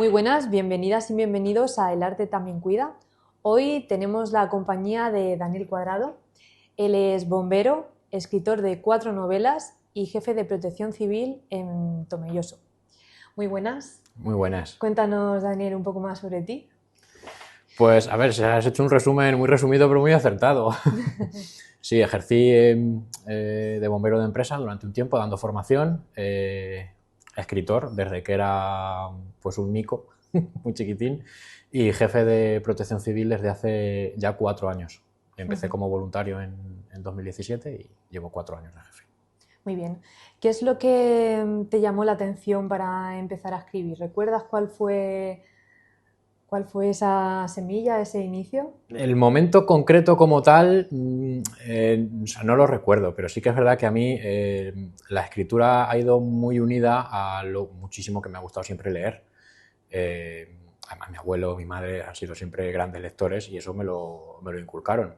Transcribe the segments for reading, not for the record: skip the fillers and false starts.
Muy buenas, bienvenidas y bienvenidos a El Arte También Cuida. Hoy tenemos la compañía de Daniel Cuadrado. Él es bombero, escritor de 4 novelas y jefe de protección civil en Tomelloso. Muy buenas. Muy buenas. Cuéntanos, Daniel, un poco más sobre ti. Pues a ver, se has hecho un resumen muy resumido pero muy acertado. Sí, ejercí de bombero de empresa durante un tiempo dando formación, escritor desde que era pues un mico, muy chiquitín, y jefe de protección civil desde hace ya 4 años. Empecé como voluntario en 2017 y llevo 4 años de jefe. Muy bien. ¿Qué es lo que te llamó la atención para empezar a escribir? ¿Recuerdas cuál fue esa semilla, ese inicio? El momento concreto como tal, o sea, no lo recuerdo, pero sí que es verdad que a mí la escritura ha ido muy unida a lo muchísimo que me ha gustado siempre leer. Además, mi abuelo, mi madre han sido siempre grandes lectores y eso me lo inculcaron.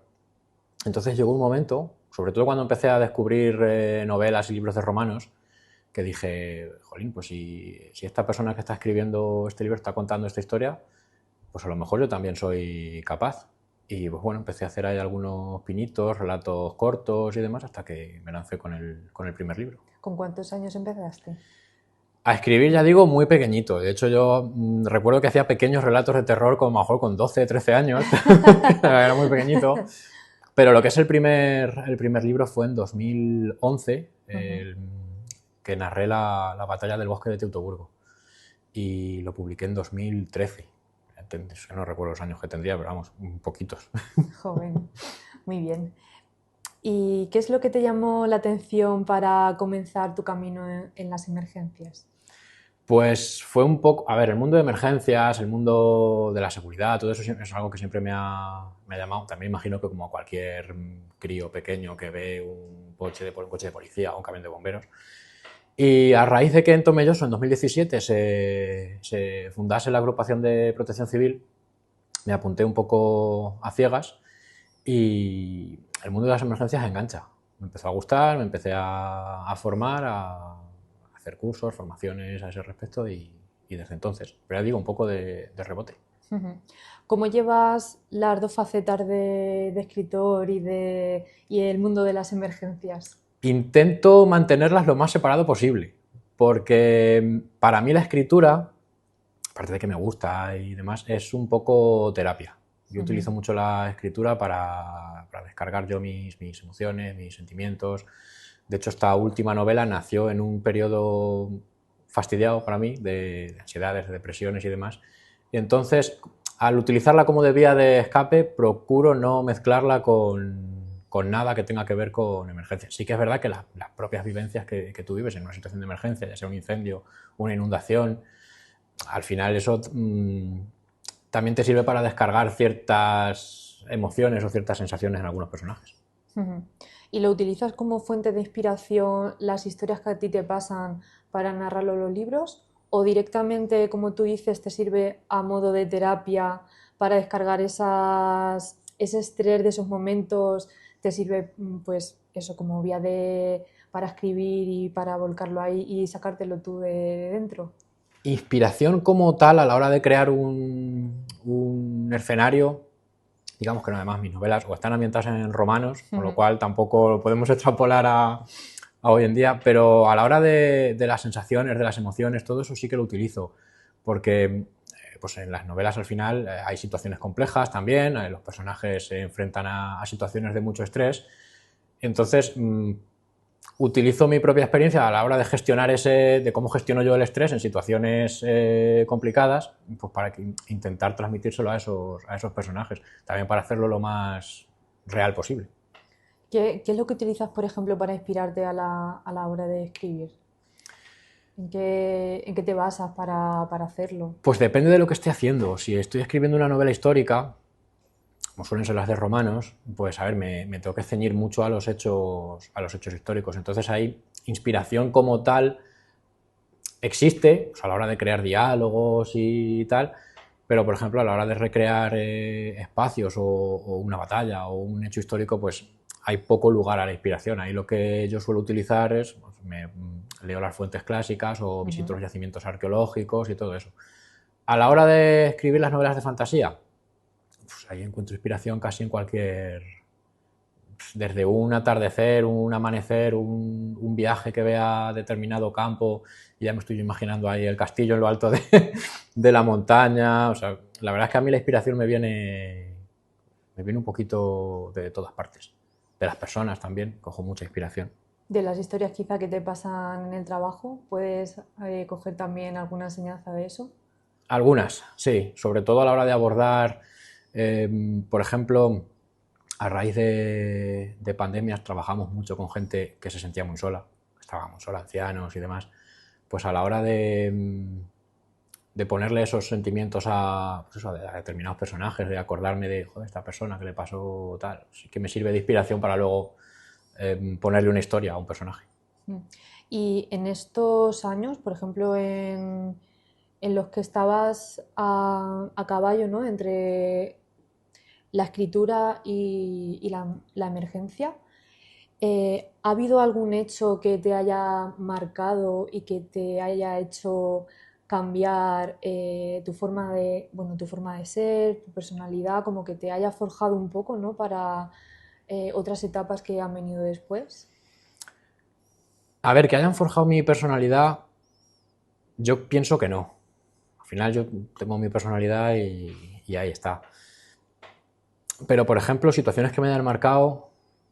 Entonces llegó un momento, sobre todo cuando empecé a descubrir novelas y libros de romanos, que dije, jolín, pues si esta persona que está escribiendo este libro está contando esta historia, pues a lo mejor yo también soy capaz. Y pues bueno, empecé a hacer ahí algunos pinitos, relatos cortos y demás, hasta que me lancé con el primer libro. ¿Con cuántos años empezaste? A escribir, ya digo, muy pequeñito. De hecho, yo recuerdo que hacía pequeños relatos de terror, como a lo mejor con 12, 13 años. Era muy pequeñito. Pero lo que es el primer libro fue en 2011, que narré la batalla del bosque de Teutoburgo. Y lo publiqué en 2013. No recuerdo los años que tendría, pero vamos, poquitos. Joven, muy bien. ¿Y qué es lo que te llamó la atención para comenzar tu camino en las emergencias? Pues fue un poco, a ver, el mundo de emergencias, el mundo de la seguridad, todo eso es algo que siempre me ha llamado. También imagino que como cualquier crío pequeño que ve un coche de policía o un camión de bomberos. Y a raíz de que en Tomelloso en 2017 se fundase la agrupación de protección civil, me apunté un poco a ciegas y el mundo de las emergencias engancha. Me empezó a gustar, me empecé a formar, a hacer cursos, formaciones a ese respecto y desde entonces. Pero ya digo, un poco de rebote. ¿Cómo llevas las dos facetas de escritor y el mundo de las emergencias? Intento mantenerlas lo más separado posible, porque para mí la escritura, aparte de que me gusta y demás, es un poco terapia. Yo utilizo mucho la escritura para descargar yo mis emociones, mis sentimientos. De hecho, esta última novela nació en un periodo fastidiado para mí, de ansiedades, de depresiones y demás. Y entonces, al utilizarla como de vía de escape, procuro no mezclarla con nada que tenga que ver con emergencias. Sí que es verdad que las propias vivencias que tú vives en una situación de emergencia, ya sea un incendio, una inundación, al final eso también te sirve para descargar ciertas emociones o ciertas sensaciones en algunos personajes. ¿Y lo utilizas como fuente de inspiración las historias que a ti te pasan para narrarlo en los libros? ¿O directamente, como tú dices, te sirve a modo de terapia para descargar ese estrés de esos momentos? ¿Te sirve, pues, eso como para escribir y para volcarlo ahí y sacártelo tú de dentro? Inspiración como tal a la hora de crear un escenario, digamos que no, además mis novelas o están ambientadas en romanos, con lo cual tampoco lo podemos extrapolar a hoy en día, pero a la hora de las sensaciones, de las emociones, todo eso sí que lo utilizo, porque pues en las novelas al final hay situaciones complejas también, los personajes se enfrentan a situaciones de mucho estrés, entonces utilizo mi propia experiencia a la hora de gestionar de cómo gestiono yo el estrés en situaciones complicadas, pues para intentar transmitírselo a esos personajes, también para hacerlo lo más real posible. ¿Qué es lo que utilizas, por ejemplo, para inspirarte a la hora de escribir? ¿En qué te basas para hacerlo? Pues depende de lo que esté haciendo. Si estoy escribiendo una novela histórica, como suelen ser las de romanos, pues a ver, me tengo que ceñir mucho a los hechos históricos. Entonces ahí inspiración como tal existe, pues a la hora de crear diálogos y tal, pero por ejemplo a la hora de recrear espacios o una batalla o un hecho histórico, pues hay poco lugar a la inspiración. Ahí lo que yo suelo utilizar es, pues, leo las fuentes clásicas o visito los yacimientos arqueológicos y todo eso. A la hora de escribir las novelas de fantasía, pues ahí encuentro inspiración casi en cualquier... Desde un atardecer, un amanecer, un viaje que vea determinado campo y ya me estoy imaginando ahí el castillo en lo alto de la montaña. O sea, la verdad es que a mí la inspiración me viene un poquito de todas partes. De las personas también, cojo mucha inspiración. De las historias quizá que te pasan en el trabajo, ¿puedes coger también alguna enseñanza de eso? Algunas, sí, sobre todo a la hora de abordar, por ejemplo, a raíz de pandemias trabajamos mucho con gente que se sentía muy sola, estábamos sola, ancianos y demás, pues a la hora de ponerle esos sentimientos pues eso, a determinados personajes, de acordarme de joder, esta persona que le pasó tal, sí que me sirve de inspiración para luego ponerle una historia a un personaje. Mm. Y en estos años, por ejemplo, en los que estabas a caballo, ¿no? Entre la escritura y la emergencia, ¿ha habido algún hecho que te haya marcado y que te haya hecho cambiar bueno, tu forma de ser, tu personalidad, como que te haya forjado un poco, ¿no? Para otras etapas que han venido después? A ver, que hayan forjado mi personalidad, yo pienso que no. Al final yo tengo mi personalidad y ahí está. Pero, por ejemplo, situaciones que me hayan marcado,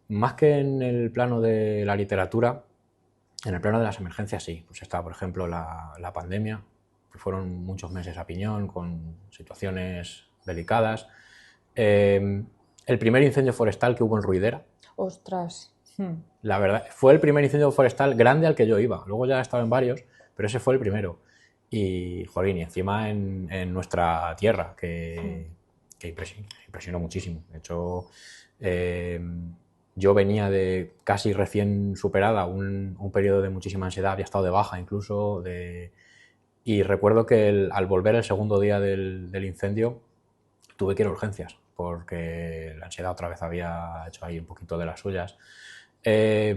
más que en el plano de la literatura, en el plano de las emergencias sí. Pues está, por ejemplo, la pandemia, que fueron muchos meses a piñón, con situaciones delicadas. El primer incendio forestal que hubo en Ruidera, Ostras. la verdad, fue el primer incendio forestal grande al que yo iba. Luego ya he estado en varios, pero ese fue el primero. Y, jolín, y encima en nuestra tierra, que impresionó muchísimo. De hecho, yo venía de casi recién superada un periodo de muchísima ansiedad, había estado de baja incluso, y recuerdo que al volver el segundo día del incendio tuve que ir a urgencias, porque la ansiedad otra vez había hecho ahí un poquito de las suyas.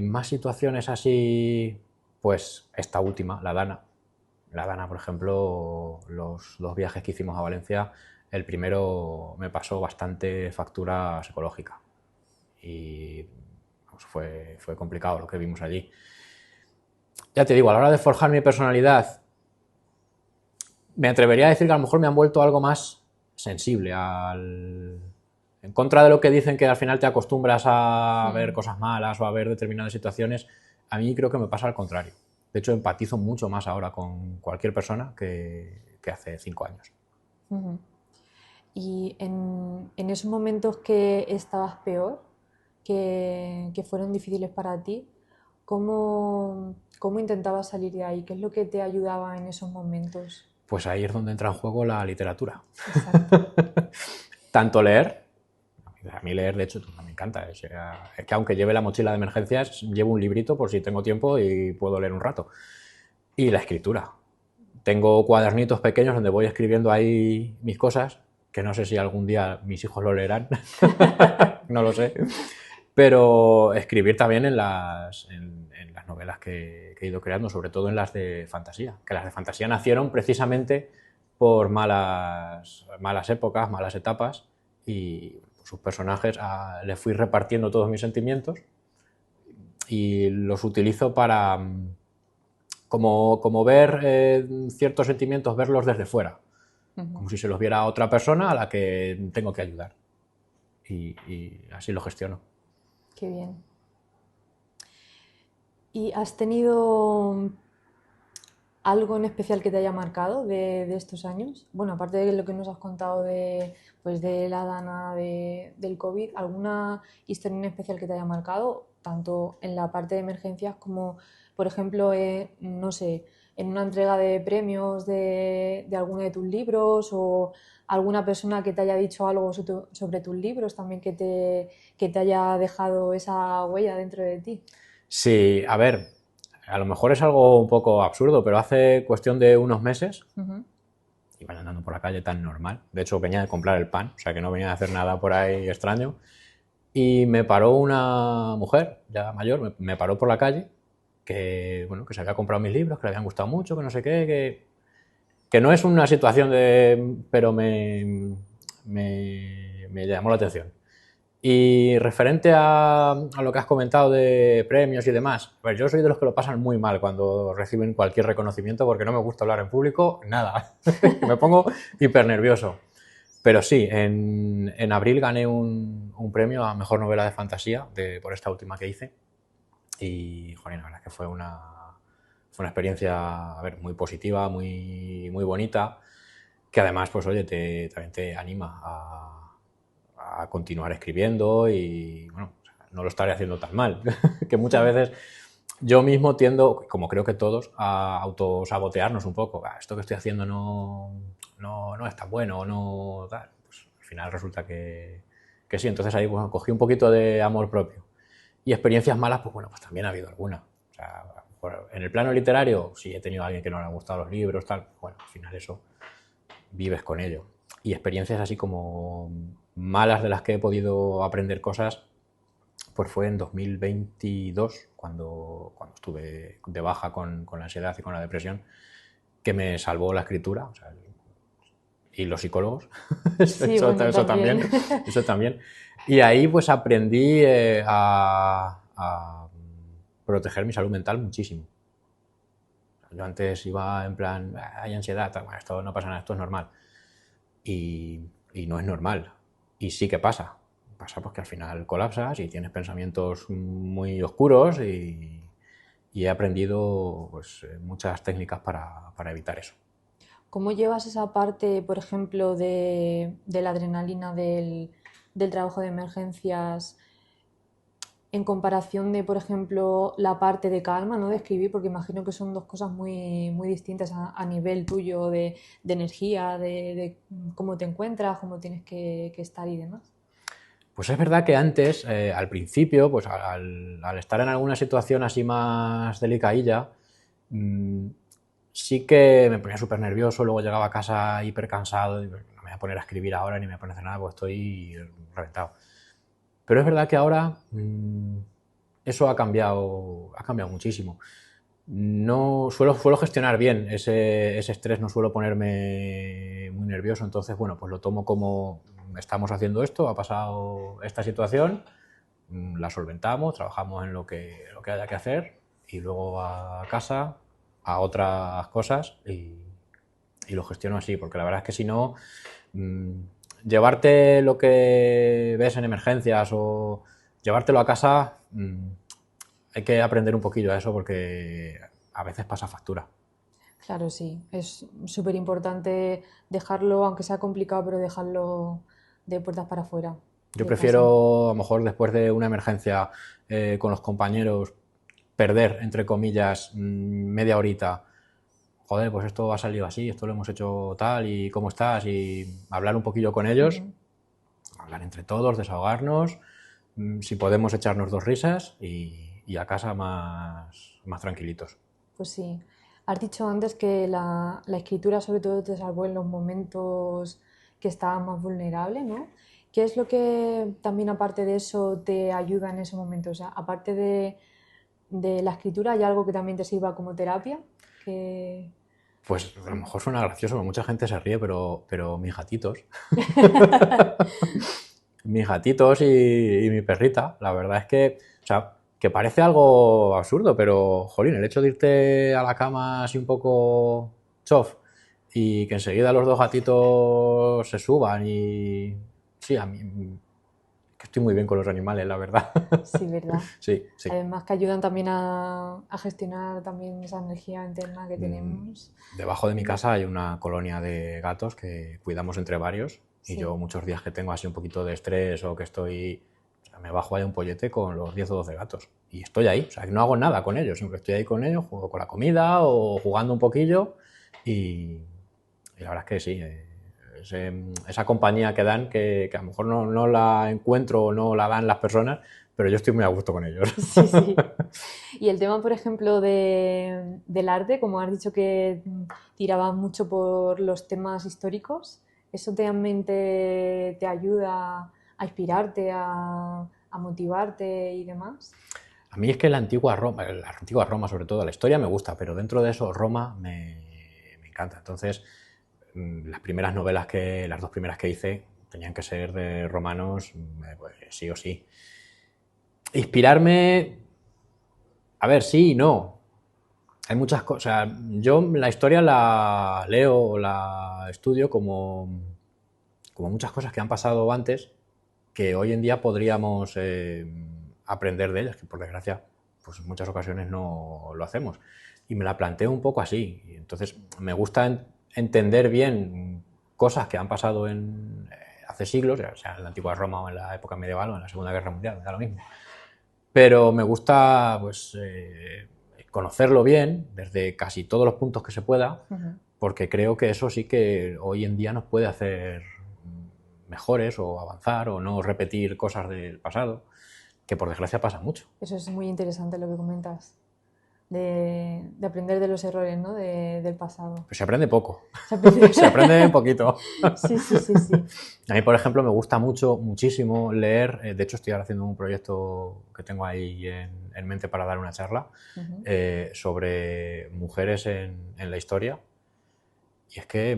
Más situaciones así, pues esta última, la Dana. La Dana, por ejemplo, los dos viajes que hicimos a Valencia, el primero me pasó bastante factura psicológica y pues, fue complicado lo que vimos allí. Ya te digo, a la hora de forjar mi personalidad, me atrevería a decir que a lo mejor me han vuelto algo más sensible en contra de lo que dicen que al final te acostumbras a ver cosas malas o a ver determinadas situaciones, a mí creo que me pasa al contrario. De hecho, empatizo mucho más ahora con cualquier persona que hace 5 años. Ujú. Y en esos momentos que estabas peor, que fueron difíciles para ti, ¿cómo intentabas salir de ahí? ¿Qué es lo que te ayudaba en esos momentos? Pues ahí es donde entra en juego la literatura. Exacto. Tanto leer, a mí leer de hecho me encanta, es que aunque lleve la mochila de emergencias, llevo un librito por si tengo tiempo y puedo leer un rato. Y la escritura. Tengo cuadernitos pequeños donde voy escribiendo ahí mis cosas, que no sé si algún día mis hijos lo leerán, no lo sé. Pero escribir también en las novelas que he ido creando, sobre todo en las de fantasía, que las de fantasía nacieron precisamente por malas épocas, malas etapas, y sus personajes les fui repartiendo todos mis sentimientos y los utilizo para como ver ciertos sentimientos, verlos desde fuera, como si se los viera a otra persona a la que tengo que ayudar. Y así lo gestiono. Qué bien. ¿Y has tenido algo en especial que te haya marcado de estos años? Bueno, aparte de lo que nos has contado pues de la Dana, del COVID, ¿alguna historia en especial que te haya marcado? Tanto en la parte de emergencias como, por ejemplo, no sé, en una entrega de premios de alguno de tus libros o alguna persona que te haya dicho algo sobre tus libros también que te haya dejado esa huella dentro de ti. Sí, a ver, a lo mejor es algo un poco absurdo, pero hace cuestión de unos meses iba andando por la calle tan normal. De hecho, venía de comprar el pan, o sea que no venía a hacer nada por ahí extraño. Y me paró una mujer, ya mayor, me paró por la calle, que, bueno, que se había comprado mis libros, que le habían gustado mucho, que no sé qué, que no es una situación de... pero me llamó la atención. Y referente a lo que has comentado de premios y demás, pues yo soy de los que lo pasan muy mal cuando reciben cualquier reconocimiento porque no me gusta hablar en público, nada. Me pongo hiper nervioso. Pero sí, en abril gané un premio a Mejor Novela de Fantasía por esta última que hice. Y, joder, la verdad es que fue una experiencia, a ver, muy positiva, muy bonita, que además, pues oye, también te anima a continuar escribiendo y, bueno, no lo estaré haciendo tan mal, que muchas veces yo mismo tiendo, como creo que todos, a autosabotearnos un poco. Esto que estoy haciendo no es tan bueno o no tal. Pues al final resulta que sí. Entonces ahí bueno, cogí un poquito de amor propio. Y experiencias malas, pues bueno, pues también ha habido alguna. O sea, en el plano literario, sí he tenido a alguien que no le ha gustado los libros, tal. Bueno, al final eso vives con ello. Y experiencias así como malas de las que he podido aprender cosas, pues fue en 2022, cuando estuve de baja con la ansiedad y con la depresión, que me salvó la escritura, o sea, y los psicólogos, Sí, bueno, también. eso también. Y ahí pues aprendí a proteger mi salud mental muchísimo. Yo antes iba en plan, hay ansiedad, bueno, esto no pasa nada, esto es normal. Y no es normal. Y sí que pasa. Pasa porque al final colapsas y tienes pensamientos muy oscuros y he aprendido pues, muchas técnicas para evitar eso. ¿Cómo llevas esa parte, por ejemplo, de la adrenalina del trabajo de emergencias en comparación de, por ejemplo, la parte de calma, ¿no? De escribir, porque imagino que son dos cosas muy distintas a nivel tuyo de energía, de cómo te encuentras, cómo tienes que estar y demás. Pues es verdad que antes, al principio, pues al estar en alguna situación así más delicadilla, mmm, sí que me ponía súper nervioso, luego llegaba a casa hiper cansado, y no me voy a poner a escribir ahora ni me voy a poner a hacer nada porque estoy reventado. Pero es verdad que ahora eso ha cambiado muchísimo. No suelo gestionar bien ese estrés, no suelo ponerme muy nervioso, entonces bueno, pues lo tomo como estamos haciendo esto, ha pasado esta situación, la solventamos, trabajamos en lo que haya que hacer y luego a casa, a otras cosas y lo gestiono así, porque la verdad es que si no, mmm, llevarte lo que ves en emergencias o llevártelo a casa, hay que aprender un poquillo a eso porque a veces pasa factura. Claro, sí, es súper importante dejarlo, aunque sea complicado, pero dejarlo de puertas para afuera Yo de casa. prefiero, a lo mejor, después de una emergencia con los compañeros, perder, entre comillas, media horita. Joder, pues esto ha salido así, esto lo hemos hecho tal, y cómo estás, y hablar un poquillo con ellos, Ujú. hablar entre todos, desahogarnos, si podemos echarnos dos risas y a casa más tranquilitos. Pues sí. Has dicho antes que la escritura sobre todo te salvó en los momentos que estabas más vulnerable, ¿no? ¿Qué es lo que también aparte de eso te ayuda en ese momento? O sea, aparte de la escritura, ¿hay algo que también te sirva como terapia? Que... Pues a lo mejor suena gracioso, mucha gente se ríe, pero mis gatitos, mis gatitos y mi perrita, la verdad es que, o sea, que parece algo absurdo, pero, jolín, el hecho de irte a la cama así un poco chof y que enseguida los dos gatitos se suban y... Sí, a mí que estoy muy bien con los animales, la verdad. Sí, ¿verdad? Sí, sí. Además que ayudan también a gestionar también esa energía interna que tenemos. Debajo de mi casa hay una colonia de gatos que cuidamos entre varios y yo Sí. muchos días que tengo así un poquito de estrés o que estoy, o sea, me bajo ahí a un pollete con los 10 o 12 gatos y estoy ahí, o sea, que no hago nada con ellos, siempre estoy ahí con ellos, juego con la comida o jugando un poquillo y la verdad es que sí, esa compañía que dan que a lo mejor no la encuentro o no la dan las personas, pero yo estoy muy a gusto con ellos. Sí, sí. Y el tema, por ejemplo, del arte, como has dicho que tirabas mucho por los temas históricos, ¿eso también te ayuda a inspirarte, a motivarte y demás? A mí es que la antigua Roma sobre todo, la historia me gusta, pero dentro de eso Roma me encanta. Entonces, las dos primeras que hice, tenían que ser de romanos, pues, sí o sí. Inspirarme, a ver, sí y no. Hay muchas cosas. Yo la historia la leo o la estudio como muchas cosas que han pasado antes que hoy en día podríamos aprender de ellas, que por desgracia pues en muchas ocasiones no lo hacemos. Y me la planteo un poco así. Y entonces me gusta entender bien cosas que han pasado hace siglos, ya sea en la antigua Roma o en la época medieval o en la Segunda Guerra Mundial, me da lo mismo. Pero me gusta pues conocerlo bien desde casi todos los puntos que se pueda, porque creo que eso sí que hoy en día nos puede hacer mejores o avanzar o no repetir cosas del pasado, que por desgracia pasa mucho. Eso es muy interesante lo que comentas, de aprender de los errores, ¿no? del pasado. Pues se aprende poco, se aprende poquito. Sí. A mí, por ejemplo, me gusta muchísimo leer, de hecho estoy ahora haciendo un proyecto que tengo ahí en mente para dar una charla sobre mujeres en la historia. Y es que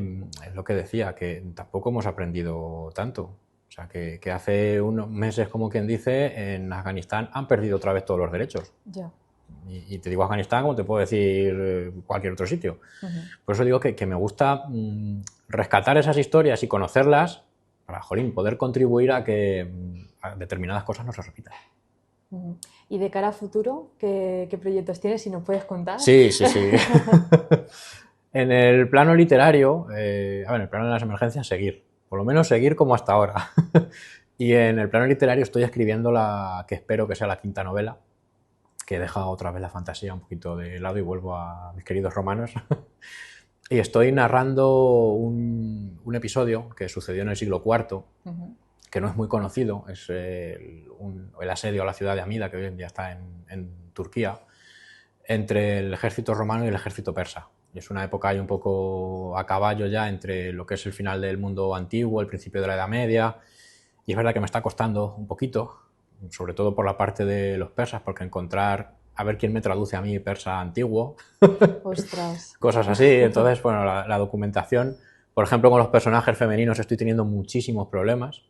es lo que decía, que tampoco hemos aprendido tanto. O sea, que hace unos meses, como quien dice, en Afganistán han perdido otra vez todos los derechos. Ya. Y te digo Afganistán como te puedo decir cualquier otro sitio. Por eso digo que me gusta rescatar esas historias y conocerlas para, jolín, poder contribuir a que determinadas cosas no se repitan. ¿Y de cara a futuro, qué proyectos tienes, si nos puedes contar? Sí. En el plano literario, en el plano de las emergencias, seguir. Por lo menos seguir como hasta ahora. Y en el plano literario estoy escribiendo la que espero que sea la 5ª novela, que deja otra vez la fantasía un poquito de lado y vuelvo a mis queridos romanos. Y estoy narrando un episodio que sucedió en el siglo IV, que no es muy conocido, es el asedio a la ciudad de Amida, que hoy en día está en Turquía, entre el ejército romano y el ejército persa. Y es una época ahí un poco a caballo ya entre lo que es el final del mundo antiguo, el principio de la Edad Media, y es verdad que me está costando un poquito, sobre todo por la parte de los persas, porque encontrar a ver quién me traduce a mí persa antiguo, Ostras. cosas así. Entonces, bueno, la documentación, por ejemplo, con los personajes femeninos estoy teniendo muchísimos problemas,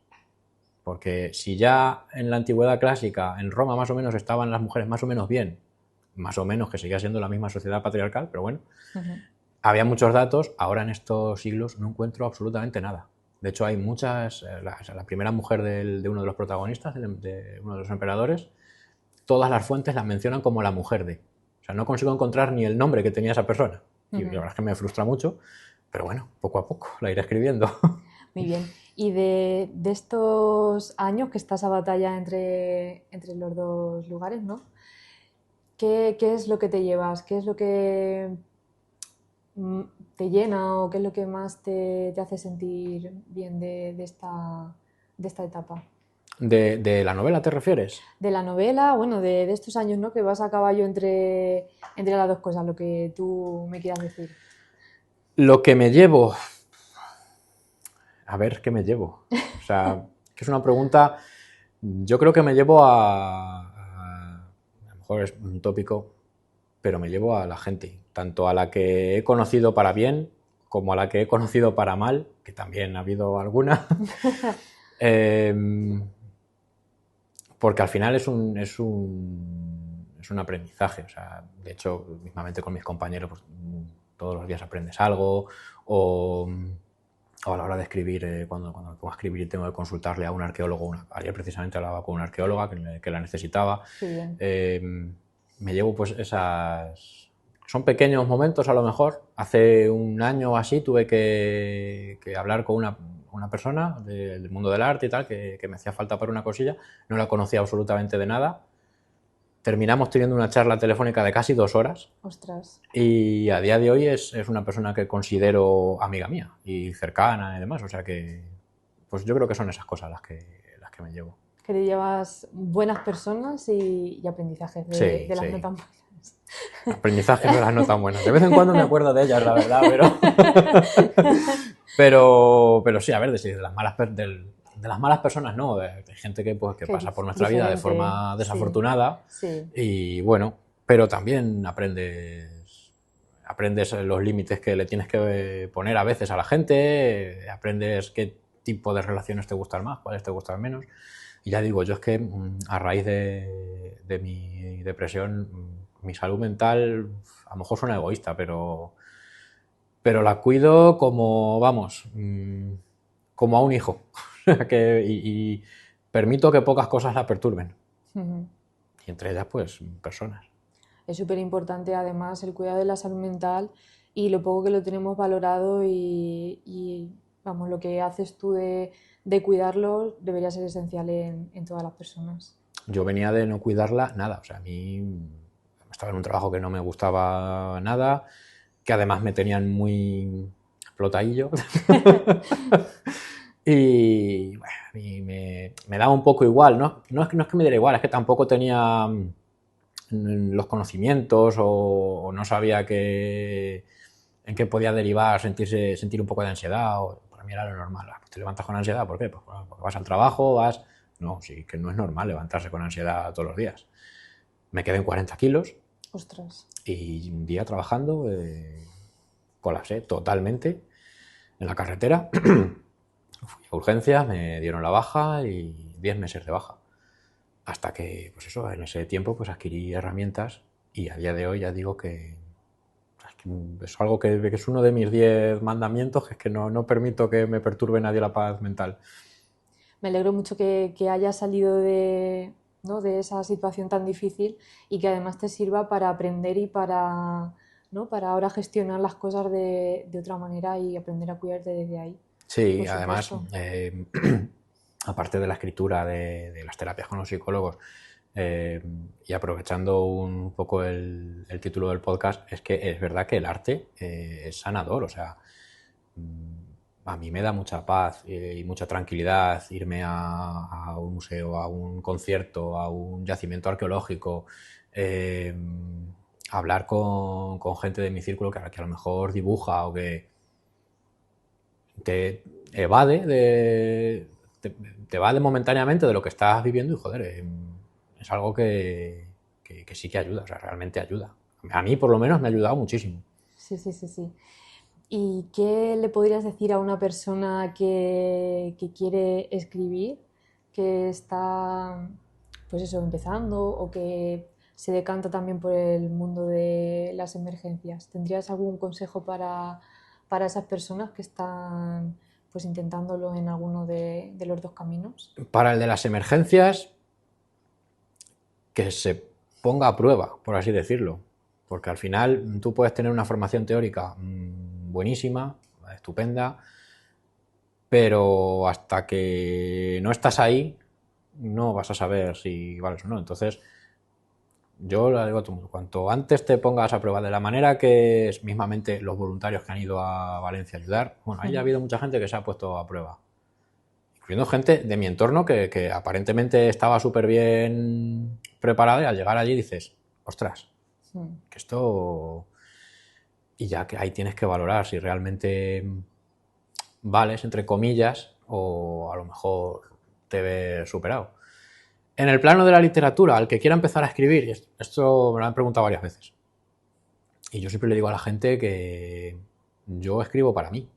porque si ya en la antigüedad clásica, en Roma más o menos estaban las mujeres más o menos bien, más o menos que seguía siendo la misma sociedad patriarcal, pero bueno, había muchos datos, ahora en estos siglos no encuentro absolutamente nada. De hecho, hay muchas, la primera mujer de uno de los protagonistas, de uno de los emperadores, todas las fuentes la mencionan como la mujer de. O sea, no consigo encontrar ni el nombre que tenía esa persona. Y la verdad es que me frustra mucho, pero bueno, poco a poco la iré escribiendo. Muy bien. Y de estos años que estás a batalla entre los dos lugares, ¿no? ¿Qué es lo que te llevas? ¿Qué es lo que te llena o qué es lo que más te hace sentir bien de esta etapa? ¿De la novela te refieres? De la novela, bueno, de estos años, ¿no? Que vas a caballo entre las dos cosas, lo que tú me quieras decir. Lo que me llevo... A ver, ¿qué me llevo? O sea, que es una pregunta... Yo creo que me llevo a lo mejor es un tópico, pero me llevo a la gente, tanto a la que he conocido para bien como a la que he conocido para mal, que también ha habido alguna. Porque al final es un aprendizaje. O sea, de hecho, mismamente con mis compañeros, pues, todos los días aprendes algo, o a la hora de escribir, cuando tengo que escribir y tengo que consultarle a un arqueólogo. Ayer precisamente hablaba con una arqueóloga que la necesitaba. Me llevo pues esas... Son pequeños momentos a lo mejor. Hace un año o así tuve que hablar con una persona del mundo del arte y tal, que me hacía falta para una cosilla. No la conocía absolutamente de nada. Terminamos teniendo una charla telefónica de casi 2 horas. Ostras. Y a día de hoy es una persona que considero amiga mía y cercana y demás. O sea que, pues yo creo que son esas cosas las que me llevo. Que te llevas buenas personas y aprendizajes de las no tan buenas. Aprendizajes de las no tan buenas. De vez en cuando me acuerdo de ellas, la verdad, pero sí, a ver, de las malas personas no, de gente que pasa por nuestra vida de forma desafortunada. Sí. Y bueno, pero también aprendes aprendes los límites que le tienes que poner a veces a la gente, aprendes qué tipo de relaciones te gustan más, cuáles te gustan menos. Y ya digo, yo es que a raíz de mi depresión, mi salud mental, a lo mejor suena egoísta, pero la cuido como, vamos, como a un hijo. y permito que pocas cosas la perturben. Y entre ellas, pues, personas. Es súper importante además el cuidado de la salud mental y lo poco que lo tenemos valorado y, vamos, lo que haces tú de cuidarlo debería ser esencial en todas las personas. Yo venía de no cuidarla nada, o sea, a mí estaba en un trabajo que no me gustaba nada, que además me tenían muy flotadillo. Y bueno, a mí me daba un poco igual, ¿no? No es que me diera igual, es que tampoco tenía los conocimientos o no sabía en qué podía derivar sentir un poco de ansiedad. Para mí era lo normal. Te levantas con ansiedad, ¿por qué? Pues porque vas al trabajo, vas... No, sí, que no es normal levantarse con ansiedad todos los días. Me quedé en 40 kilos. Ostras. Y un día trabajando colapsé totalmente en la carretera. Fui a urgencias, me dieron la baja y 10 meses de baja. Hasta que, pues eso, en ese tiempo pues adquirí herramientas y a día de hoy ya digo que es algo que es uno de mis 10 mandamientos, que es que no permito que me perturbe nadie la paz mental. Me alegro mucho que hayas salido ¿no? de esa situación tan difícil y que además te sirva para aprender y ¿no? para ahora gestionar las cosas de otra manera y aprender a cuidarte desde ahí. Sí, Por además, supuesto. aparte de la escritura, de las terapias con los psicólogos, y aprovechando un poco el título del podcast, es que es verdad que el arte es sanador, o sea, a mí me da mucha paz y mucha tranquilidad irme a un museo, a un concierto, a un yacimiento arqueológico, hablar con gente de mi círculo que a lo mejor dibuja o que te evade te evade momentáneamente de lo que estás viviendo y joder, es algo que sí que ayuda, o sea, realmente ayuda. A mí por lo menos me ha ayudado muchísimo. Sí, sí, sí, sí. ¿Y qué le podrías decir a una persona que quiere escribir, que está, pues eso, empezando o que se decanta también por el mundo de las emergencias? ¿Tendrías algún consejo para esas personas que están pues intentándolo en alguno de los dos caminos? Para el de las emergencias, que se ponga a prueba, por así decirlo. Porque al final tú puedes tener una formación teórica buenísima, estupenda, pero hasta que no estás ahí no vas a saber si vales o no. Entonces, yo le digo a todo el mundo, cuanto antes te pongas a prueba de la manera que es mismamente los voluntarios que han ido a Valencia a ayudar, bueno, ahí ha habido mucha gente que se ha puesto a prueba. Incluyendo gente de mi entorno que aparentemente estaba súper bien preparada y al llegar allí dices, ostras, que esto... Y ya que ahí tienes que valorar si realmente vales, entre comillas, o a lo mejor te ves superado. En el plano de la literatura, al que quiera empezar a escribir, esto me lo han preguntado varias veces, y yo siempre le digo a la gente que yo escribo para mí.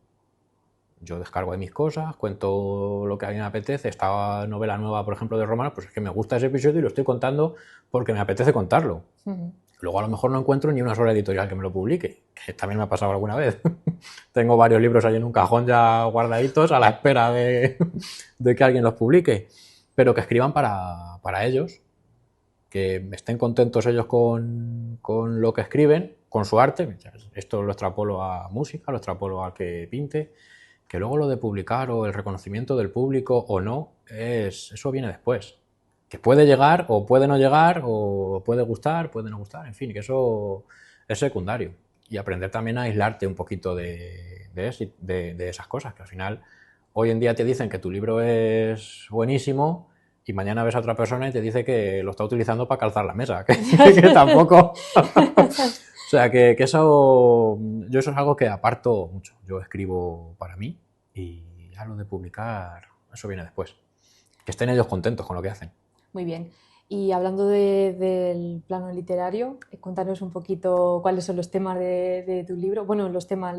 Yo descargo de mis cosas, cuento lo que a mí me apetece. Esta novela nueva, por ejemplo, de Romano, pues es que me gusta ese episodio y lo estoy contando porque me apetece contarlo. Luego a lo mejor no encuentro ni una sola editorial que me lo publique, que también me ha pasado alguna vez. Tengo varios libros ahí en un cajón ya guardaditos a la espera de que alguien los publique, pero que escriban para ellos, que estén contentos ellos con lo que escriben, con su arte. Esto lo extrapolo a música, lo extrapolo a que pinte, que luego lo de publicar o el reconocimiento del público o no, eso viene después. Que puede llegar o puede no llegar o puede gustar, puede no gustar, en fin, que eso es secundario. Y aprender también a aislarte un poquito de esas cosas, que al final hoy en día te dicen que tu libro es buenísimo y mañana ves a otra persona y te dice que lo está utilizando para calzar la mesa, que tampoco... O sea, que eso, yo eso es algo que aparto mucho. Yo escribo para mí y ya lo de publicar, eso viene después. Que estén ellos contentos con lo que hacen. Muy bien. Y hablando del plano literario, cuéntanos un poquito cuáles son los temas de tu libro, bueno, los temas,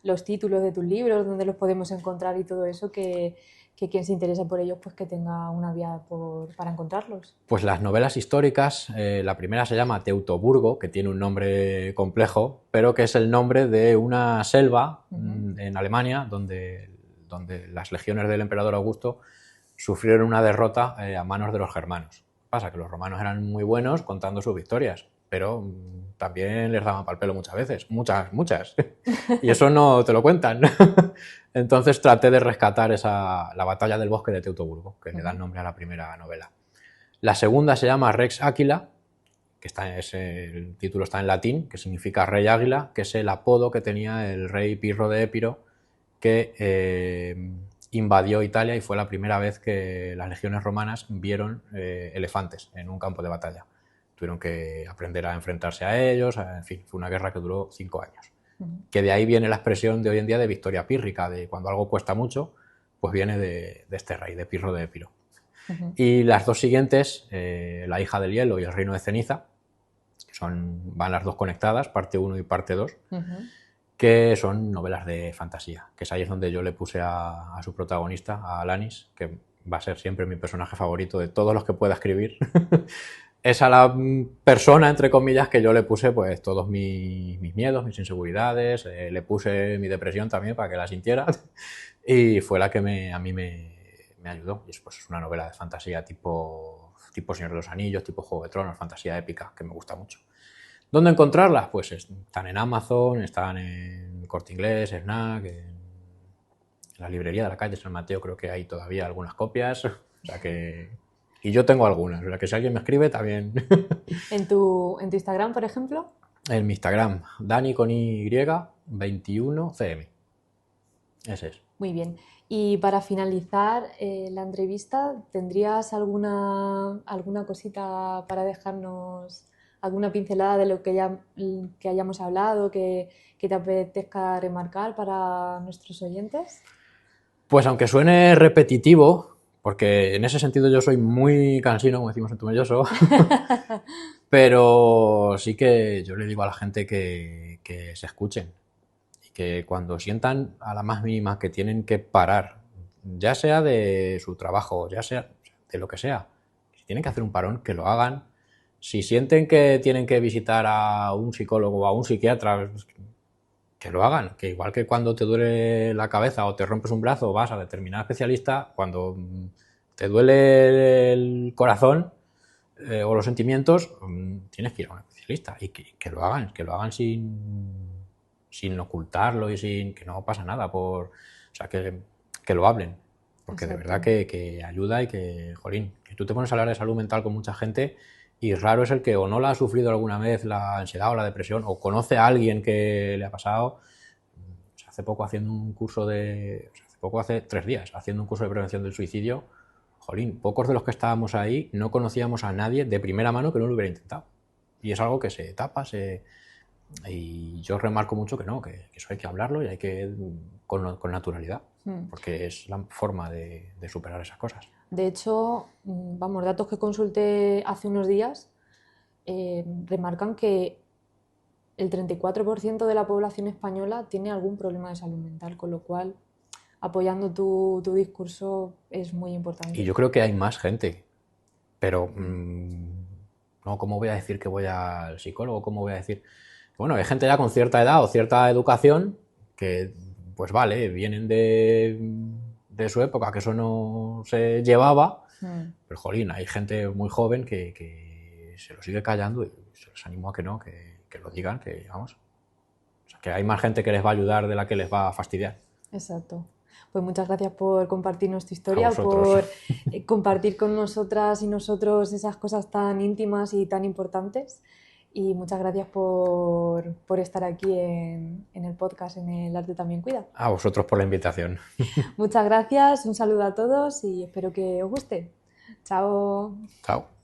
los títulos de tus libros, dónde los podemos encontrar y todo eso, que quien se interese por ellos, pues que tenga una vía para encontrarlos. Pues las novelas históricas, la primera se llama Teutoburgo, que tiene un nombre complejo, pero que es el nombre de una selva en Alemania donde las legiones del emperador Augusto sufrieron una derrota a manos de los germanos. Pasa que los romanos eran muy buenos contando sus victorias, pero también les daban pal pelo muchas veces, muchas. Y eso no te lo cuentan. Entonces traté de rescatar la batalla del bosque de Teutoburgo, que le da el nombre a la primera novela. La segunda se llama Rex Aquila, que el título está en latín, que significa rey águila, que es el apodo que tenía el rey Pirro de Épiro, que invadió Italia y fue la primera vez que las legiones romanas vieron elefantes en un campo de batalla. Tuvieron que aprender a enfrentarse a ellos, en fin, fue una guerra que duró 5 años. Que de ahí viene la expresión de hoy en día de victoria pírrica, de cuando algo cuesta mucho, pues viene de este rey, de Pirro de Épiro. Y las dos siguientes, La hija del hielo y El reino de ceniza, van las dos conectadas, parte 1 y parte 2, que son novelas de fantasía, que es ahí donde yo le puse a su protagonista, a Alanis, que va a ser siempre mi personaje favorito de todos los que pueda escribir. Es a la persona, entre comillas, que yo le puse pues todos mis miedos, mis inseguridades, le puse mi depresión también para que la sintiera, y fue la que a mí me ayudó. Y pues, es una novela de fantasía tipo Señor de los Anillos, tipo Juego de Tronos, fantasía épica, que me gusta mucho. ¿Dónde encontrarlas? Pues están en Amazon, están en Corte Inglés, Fnac, en la librería de la calle San Mateo creo que hay todavía algunas copias, o sea que... Y yo tengo algunas, o sea que si alguien me escribe también... ¿En tu Instagram, por ejemplo? En mi Instagram, Dani con Y, 21cm. Ese es. Muy bien. Y para finalizar la entrevista, ¿tendrías alguna cosita para dejarnos, alguna pincelada de lo que hayamos hablado, que te apetezca remarcar para nuestros oyentes? Pues aunque suene repetitivo, porque en ese sentido yo soy muy cansino, como decimos en Tomelloso, pero sí que yo le digo a la gente que se escuchen y que cuando sientan a la más mínima que tienen que parar, ya sea de su trabajo, ya sea de lo que sea, si tienen que hacer un parón, que lo hagan. Si sienten que tienen que visitar a un psicólogo o a un psiquiatra, que lo hagan, que igual que cuando te duele la cabeza o te rompes un brazo vas a determinado especialista, cuando te duele el corazón o los sentimientos, tienes que ir a un especialista y que lo hagan sin ocultarlo y sin que no pasa nada, o sea, que lo hablen, porque de verdad que ayuda y que, jolín, que tú te pones a hablar de salud mental con mucha gente y raro es el que o no la ha sufrido alguna vez la ansiedad o la depresión o conoce a alguien que le ha pasado. O sea, hace poco haciendo un curso hace 3 días, haciendo un curso de prevención del suicidio, jolín, pocos de los que estábamos ahí no conocíamos a nadie de primera mano que no lo hubiera intentado. Y es algo que se tapa, y yo remarco mucho que no, que eso hay que hablarlo y hay que con naturalidad, porque es la forma de superar esas cosas. De hecho, vamos, datos que consulté hace unos días remarcan que el 34% de la población española tiene algún problema de salud mental, con lo cual apoyando tu discurso es muy importante. Y yo creo que hay más gente, pero no, ¿cómo voy a decir que voy al psicólogo? ¿Cómo voy a decir? Bueno, hay gente ya con cierta edad o cierta educación que, pues vale, vienen de su época, que eso no se llevaba, pero jolín, hay gente muy joven que se lo sigue callando y se les animo a que no, que lo digan, que vamos. O sea, que hay más gente que les va a ayudar de la que les va a fastidiar. Exacto. Pues muchas gracias por compartirnos tu historia, por compartir con nosotras y nosotros esas cosas tan íntimas y tan importantes. Y muchas gracias por estar aquí en el podcast, en El Arte También Cuida. A vosotros por la invitación. Muchas gracias, un saludo a todos y espero que os guste. Chao. Chao.